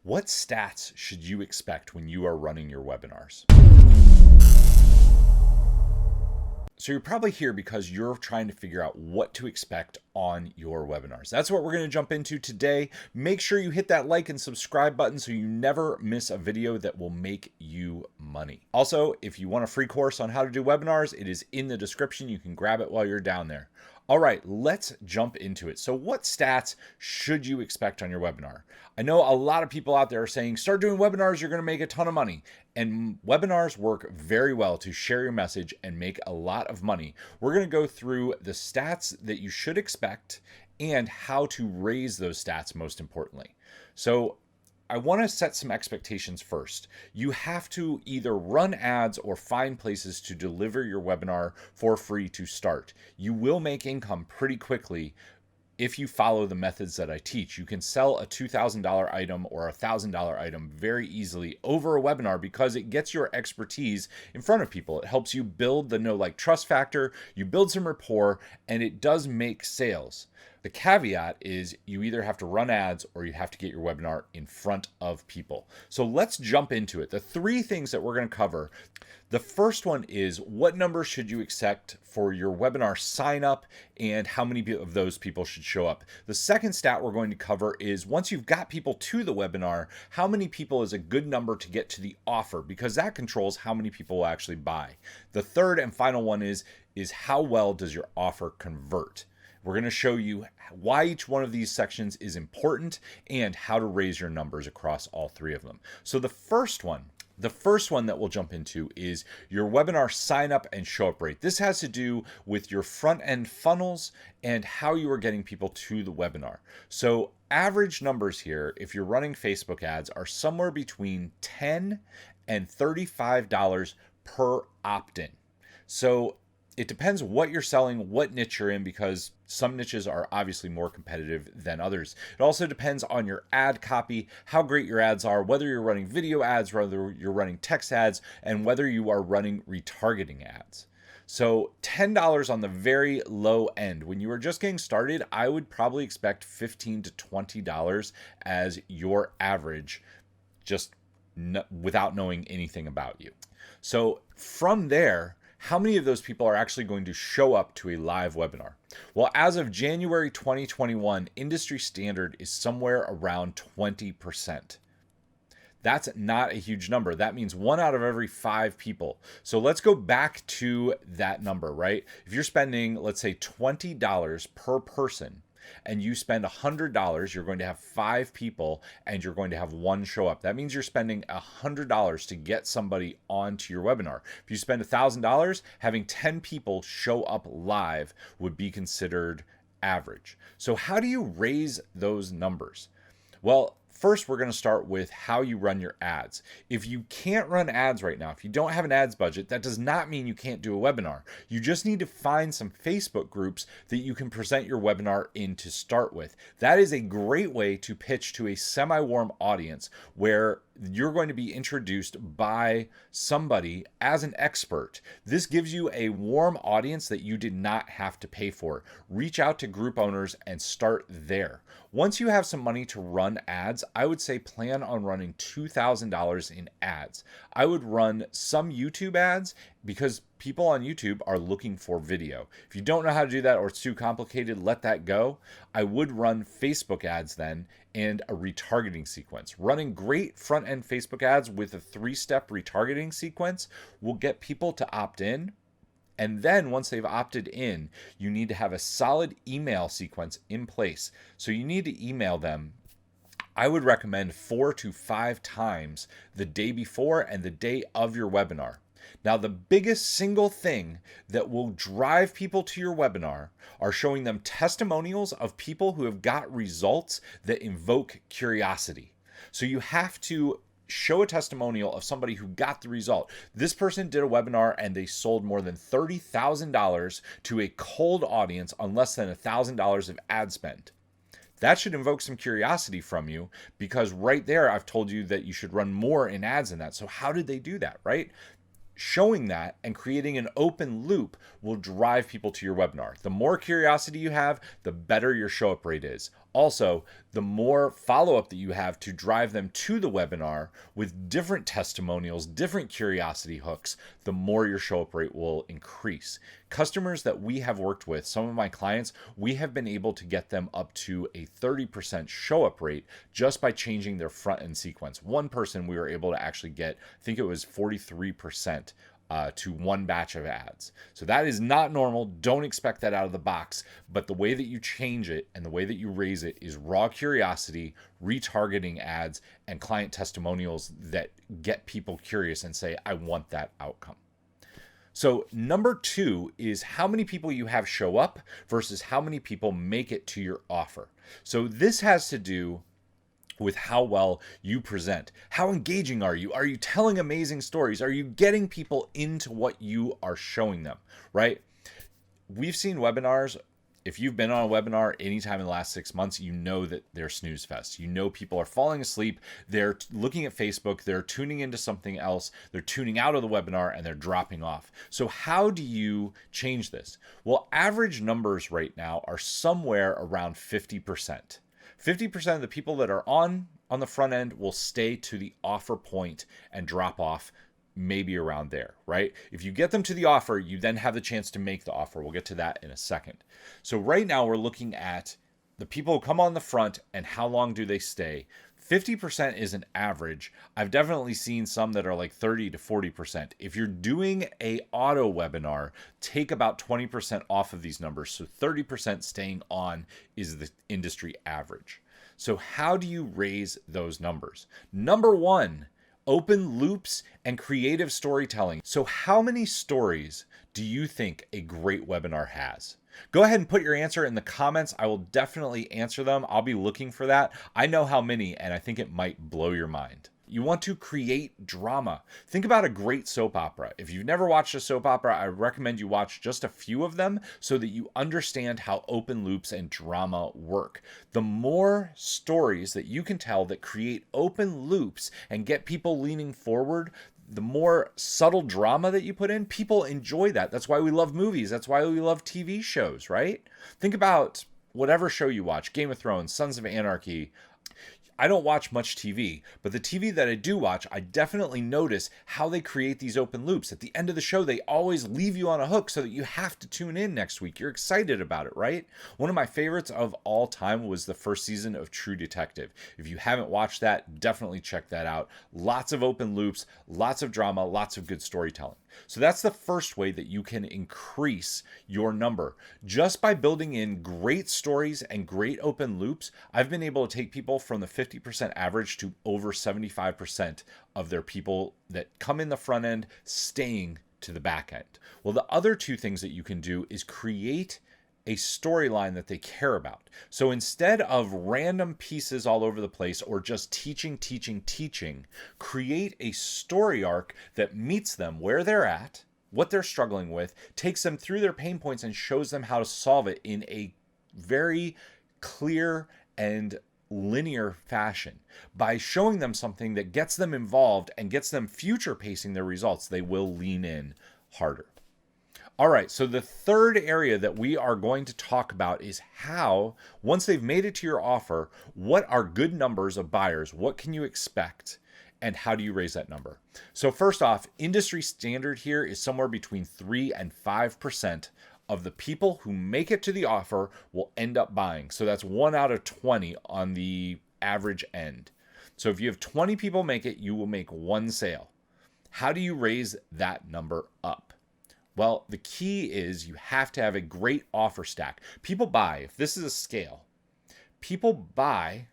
What stats should you expect when you are running your webinars? So you're probably here because you're trying to figure out what to expect on your webinars. That's what we're going to jump into today. Make sure you hit that like and subscribe button so you never miss a video that will make you money. Also, if you want a free course on how to do webinars, it is in the description. You can grab it while you're down there. All right, let's jump into it. So what stats should you expect on your webinar? I know a lot of people out there are saying, start doing webinars, you're going to make a ton of money. And webinars work very well to share your message and make a lot of money. We're going to go through the stats that you should expect and how to raise those stats most importantly. So I want to set some expectations first. You have to either run ads or find places to deliver your webinar for free to start. You will make income pretty quickly if you follow the methods that I teach. You can sell a $2,000 item or a $1,000 item very easily over a webinar because it gets your expertise in front of people. It helps you build the know, like, trust factor, you build some rapport, and it does make sales. The caveat is you either have to run ads or you have to get your webinar in front of people. So let's jump into it. The three things that we're going to cover. The first one is what numbers should you expect for your webinar sign up and how many of those people should show up. The second stat we're going to cover is once you've got people to the webinar, how many people is a good number to get to the offer, because that controls how many people will actually buy. The third and final one is how well does your offer convert. We're going to show you why each one of these sections is important and how to raise your numbers across all three of them. So the first one that we'll jump into is your webinar sign up and show up rate. This has to do with your front end funnels and how you are getting people to the webinar. So average numbers here, if you're running Facebook ads, are somewhere between $10 and $35 per opt-in. So it depends what you're selling, what niche you're in, because some niches are obviously more competitive than others. It also depends on your ad copy, how great your ads are, whether you're running video ads, whether you're running text ads, and whether you are running retargeting ads. So $10 on the very low end. When you are just getting started, I would probably expect $15 to $20 as your average, just without knowing anything about you. So from there, how many of those people are actually going to show up to a live webinar? Well, as of January 2021, industry standard is somewhere around 20%. That's not a huge number. That means 1 out of every 5 people. So let's go back to that number, right? If you're spending, let's say, $20 per person, and you spend $100, you're going to have 5 people and you're going to have 1 show up. That means you're spending $100 to get somebody onto your webinar. If you spend $1,000, having 10 people show up live would be considered average. So how do you raise those numbers? Well, first, we're going to start with how you run your ads. If you can't run ads right now, if you don't have an ads budget, that does not mean you can't do a webinar. You just need to find some Facebook groups that you can present your webinar in to start with. That is a great way to pitch to a semi-warm audience where you're going to be introduced by somebody as an expert. This gives you a warm audience that you did not have to pay for. Reach out to group owners and start there. Once you have some money to run ads, I would say plan on running $2,000 in ads. I would run some YouTube ads because people on YouTube are looking for video. If you don't know how to do that or it's too complicated, let that go. I would run Facebook ads then and a retargeting sequence. Running great front-end Facebook ads with a 3-step retargeting sequence will get people to opt in. And then once they've opted in, you need to have a solid email sequence in place. So you need to email them. I would recommend 4 to 5 times the day before and the day of your webinar. Now, the biggest single thing that will drive people to your webinar are showing them testimonials of people who have got results that invoke curiosity. So you have to show a testimonial of somebody who got the result. This person did a webinar and they sold more than $30,000 to a cold audience on less than $1,000 of ad spend. That should invoke some curiosity from you, because right there I've told you that you should run more in ads than that. So how did they do that, right? Showing that and creating an open loop will drive people to your webinar. The more curiosity you have, the better your show up rate is. Also, the more follow-up that you have to drive them to the webinar with different testimonials, different curiosity hooks, the more your show-up rate will increase. Customers that we have worked with, some of my clients, we have been able to get them up to a 30% show-up rate just by changing their front-end sequence. One person we were able to actually get, I think it was 43%. To one batch of ads. So that is not normal. Don't expect that out of the box. But the way that you change it and the way that you raise it is raw curiosity, retargeting ads, and client testimonials that get people curious and say, I want that outcome. So number 2 is how many people you have show up versus how many people make it to your offer. So this has to do with how well you present. How engaging are you? Are you telling amazing stories? Are you getting people into what you are showing them, right? We've seen webinars. If you've been on a webinar anytime in the last 6 months, you know that they're snooze fest. You know people are falling asleep. They're looking at Facebook. They're tuning into something else. They're tuning out of the webinar and they're dropping off. So how do you change this? Well, average numbers right now are somewhere around 50%. 50% of the people that are on the front end will stay to the offer point and drop off maybe around there, right? If you get them to the offer, you then have the chance to make the offer. We'll get to that in a second. So right now we're looking at the people who come on the front and how long do they stay. 50% is an average. I've definitely seen some that are like 30 to 40%. If you're doing a auto webinar, take about 20% off of these numbers. So 30% staying on is the industry average. So how do you raise those numbers? Number 1, open loops and creative storytelling. So how many stories do you think a great webinar has? Go ahead and put your answer in the comments. I will definitely answer them. I'll be looking for that. I know how many, and I think it might blow your mind. You want to create drama. Think about a great soap opera. If you've never watched a soap opera, I recommend you watch just a few of them so that you understand how open loops and drama work. The more stories that you can tell that create open loops and get people leaning forward, the more subtle drama that you put in, people enjoy that. That's why we love movies. That's why we love TV shows, right? Think about whatever show you watch, Game of Thrones, Sons of Anarchy. I don't watch much TV, but the TV that I do watch, I definitely notice how they create these open loops. At the end of the show, they always leave you on a hook so that you have to tune in next week. You're excited about it, right? One of my favorites of all time was the first season of True Detective. If you haven't watched that, definitely check that out. Lots of open loops, lots of drama, lots of good storytelling. So that's the first way that you can increase your number. Just by building in great stories and great open loops, I've been able to take people from the 50% average to over 75% of their people that come in the front end staying to the back end. Well, the other 2 things that you can do is create a storyline that they care about. So instead of random pieces all over the place or just teaching, create a story arc that meets them where they're at, what they're struggling with, takes them through their pain points and shows them how to solve it in a very clear and linear fashion. By showing them something that gets them involved and gets them future pacing their results, they will lean in harder. All right, so the third area that we are going to talk about is how, once they've made it to your offer, what are good numbers of buyers? What can you expect? And how do you raise that number? So first off, industry standard here is somewhere between 3 and 5% of the people who make it to the offer will end up buying. So that's 1 out of 20 on the average end. So if you have 20 people make it, you will make 1 sale. How do you raise that number up? Well, the key is you have to have a great offer stack. People buy, if this is a scale, people buy,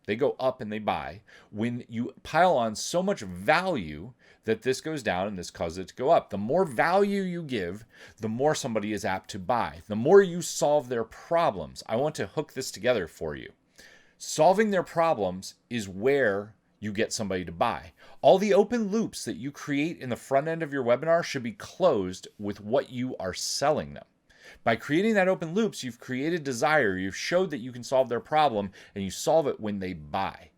they go up and they buy when you pile on so much value that this goes down and this causes it to go up. The more value you give, the more somebody is apt to buy. The more you solve their problems. I want to hook this together for you. Solving their problems is where you get somebody to buy. All the open loops that you create in the front end of your webinar should be closed with what you are selling them. By creating that open loops, you've created desire, you've showed that you can solve their problem, and you solve it when they buy.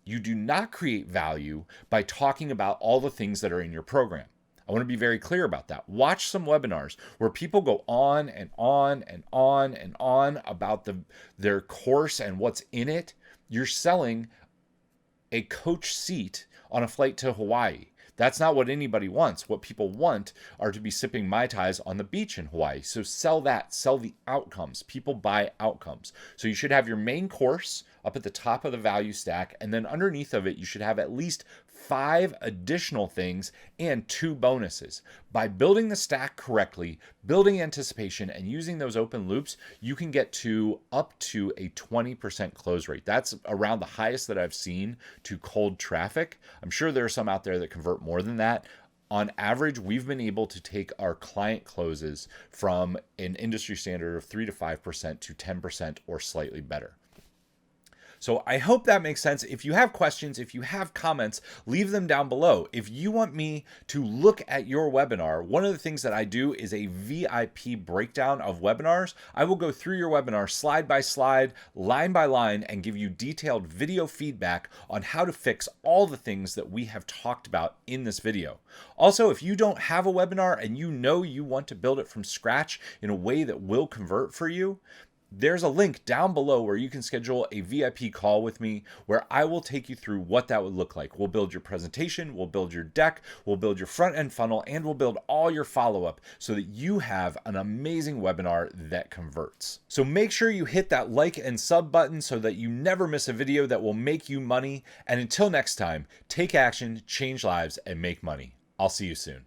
You do not create value by talking about all the things that are in your program. I want to be very clear about that. Watch some webinars where people go on and on and on and on about their course and what's in it. You're selling a coach seat on a flight to Hawaii. That's not what anybody wants. What people want are to be sipping Mai Tais on the beach in Hawaii. So sell that, sell the outcomes. People buy outcomes. So you should have your main course up at the top of the value stack, and then underneath of it, you should have at least 5 additional things and 2 bonuses. By building the stack correctly, building anticipation, and using those open loops, you can get to up to a 20% close rate. That's around the highest that I've seen to cold traffic. I'm sure there are some out there that convert more than that. On average, we've been able to take our client closes from an industry standard of 3 to 5% to 10% or slightly better. So I hope that makes sense. If you have questions, if you have comments, leave them down below. If you want me to look at your webinar, one of the things that I do is a VIP breakdown of webinars. I will go through your webinar slide by slide, line by line, and give you detailed video feedback on how to fix all the things that we have talked about in this video. Also, if you don't have a webinar and you know you want to build it from scratch in a way that will convert for you, there's a link down below where you can schedule a VIP call with me where I will take you through what that would look like. We'll build your presentation, we'll build your deck, we'll build your front end funnel, and we'll build all your follow-up so that you have an amazing webinar that converts. So make sure you hit that like and sub button so that you never miss a video that will make you money. And until next time, take action, change lives, and make money. I'll see you soon.